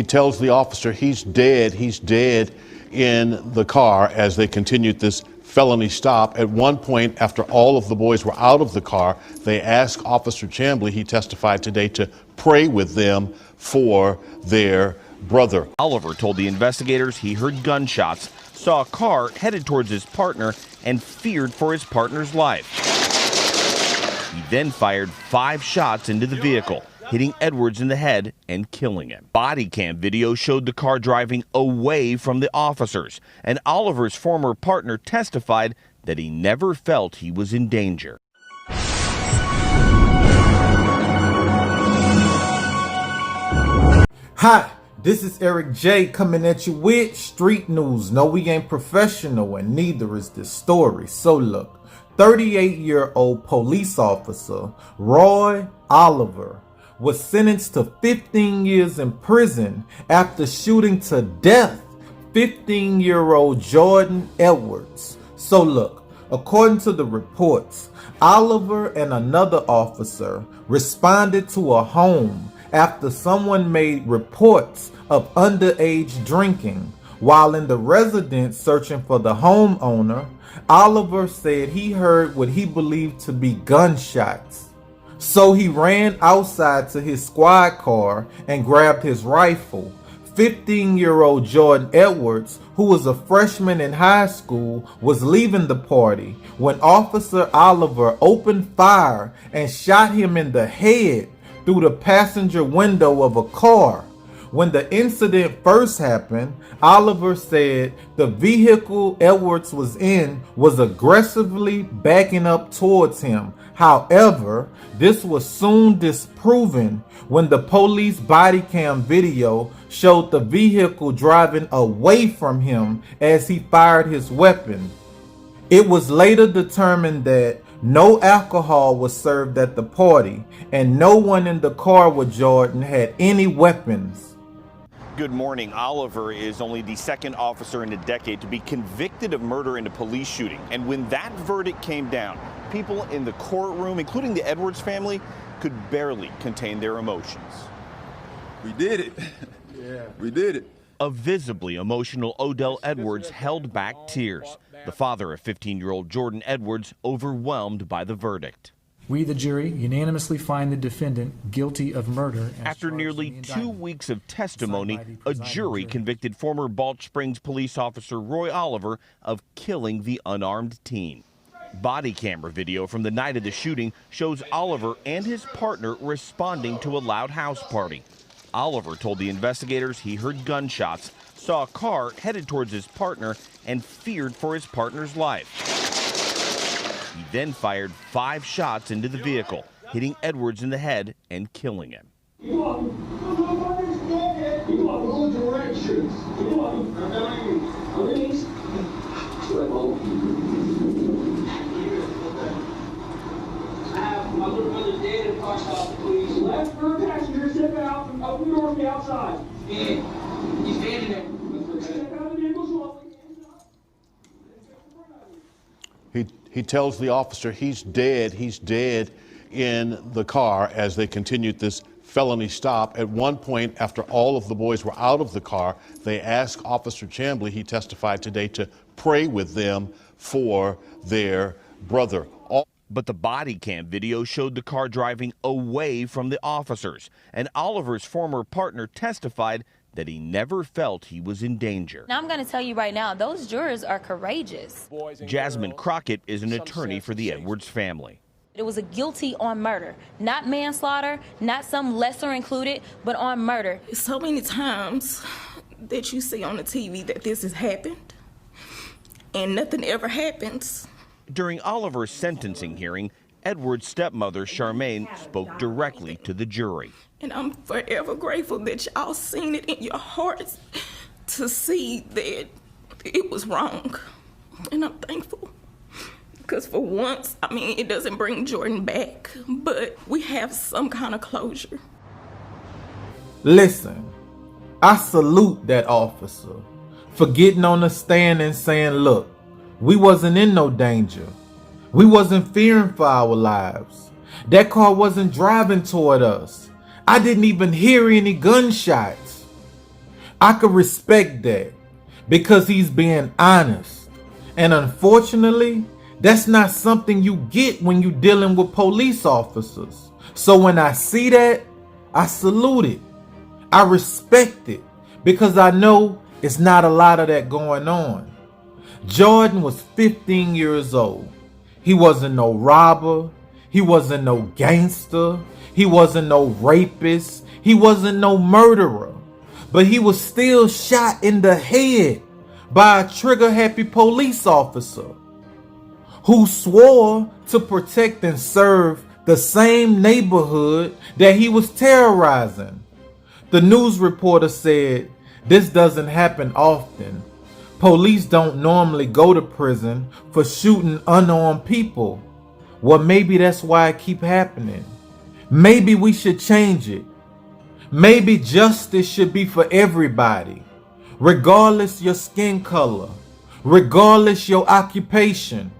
tells the officer he's dead in the car as they continued this felony stop. At one point, after all of the boys were out of the car, they asked Officer Chamblee, he testified today, to pray with them for their brother. Oliver told the investigators he heard gunshots, saw a car headed towards his partner, and feared for his partner's life. He then fired 5 shots into the vehicle, hitting Edwards in the head and killing him. Body cam video showed the car driving away from the officers, and Oliver's former partner testified that he never felt he was in danger. Hi, this is Eric J coming at you with street news. No, we ain't professional, and neither is this story. So look, 38-year-old police officer Roy Oliver was sentenced to 15 years in prison after shooting to death 15-year-old Jordan Edwards. So look, according to the reports, Oliver and another officer responded to a home after someone made reports of underage drinking. While in the residence searching for the homeowner, Oliver said he heard what he believed to be gunshots. So he ran outside to his squad car and grabbed his rifle. 15-year-old Jordan Edwards, who was a freshman in high school, was leaving the party when Officer Oliver opened fire and shot him in the head through the passenger window of a car. When the incident first happened, Oliver said the vehicle Edwards was in was aggressively backing up towards him. However, this was soon disproven when the police body cam video showed the vehicle driving away from him as he fired his weapon. It was later determined that no alcohol was served at the party and no one in the car with Jordan had any weapons. Good morning. Oliver is only the second officer in a decade to be convicted of murder in a police shooting. And when that verdict came down, people in the courtroom, including the Edwards family, could barely contain their emotions. We did it. Yeah. We did it. A visibly emotional Odell Edwards held back tears. The father of 15-year-old Jordan Edwards overwhelmed by the verdict. We, the jury, unanimously find the defendant guilty of murder. After nearly 2 weeks of testimony, a jury convicted former Balch Springs police officer Roy Oliver of killing the unarmed teen. Body camera video from the night of the shooting shows Oliver and his partner responding to a loud house party. Oliver told the investigators he heard gunshots, saw a car headed towards his partner, and feared for his partner's life. He then fired 5 shots into the vehicle, hitting Edwards in the head and killing him. My little brother's dead and crossed off the police. Left rear passenger, step out and open the door from the outside. And he's standing there. Step out of the vehicle slowly. He tells the officer he's dead in the car as they continued this felony stop. At one point, after all of the boys were out of the car, they asked Officer Chamblee, he testified today, to pray with them for their brother. But the body cam video showed the car driving away from the officers, and Oliver's former partner testified that he never felt he was in danger. Now I'm going to tell you right now, those jurors are courageous. Jasmine Crockett is an attorney for the Edwards family. It was a guilty on murder, not manslaughter, not some lesser included, but on murder. So many times that you see on the TV that this has happened, and nothing ever happens. During Oliver's sentencing hearing, Edwards' stepmother, Charmaine, spoke directly to the jury. And I'm forever grateful that y'all seen it in your hearts to see that it was wrong. And I'm thankful. Because for once, I mean, it doesn't bring Jordan back, but we have some kind of closure. Listen, I salute that officer for getting on the stand and saying, look, we wasn't in no danger. We wasn't fearing for our lives. That car wasn't driving toward us. I didn't even hear any gunshots. I could respect that because he's being honest. And unfortunately, that's not something you get when you're dealing with police officers. So when I see that, I salute it. I respect it because I know it's not a lot of that going on. Jordan was 15 years old. He wasn't no robber. He wasn't no gangster. He wasn't no rapist. He wasn't no murderer. But he was still shot in the head by a trigger-happy police officer who swore to protect and serve the same neighborhood that he was terrorizing. The news reporter said, "This doesn't happen often. Police don't normally go to prison for shooting unarmed people." Well, maybe that's why it keep happening. Maybe we should change it. Maybe justice should be for everybody, regardless your skin color, regardless your occupation,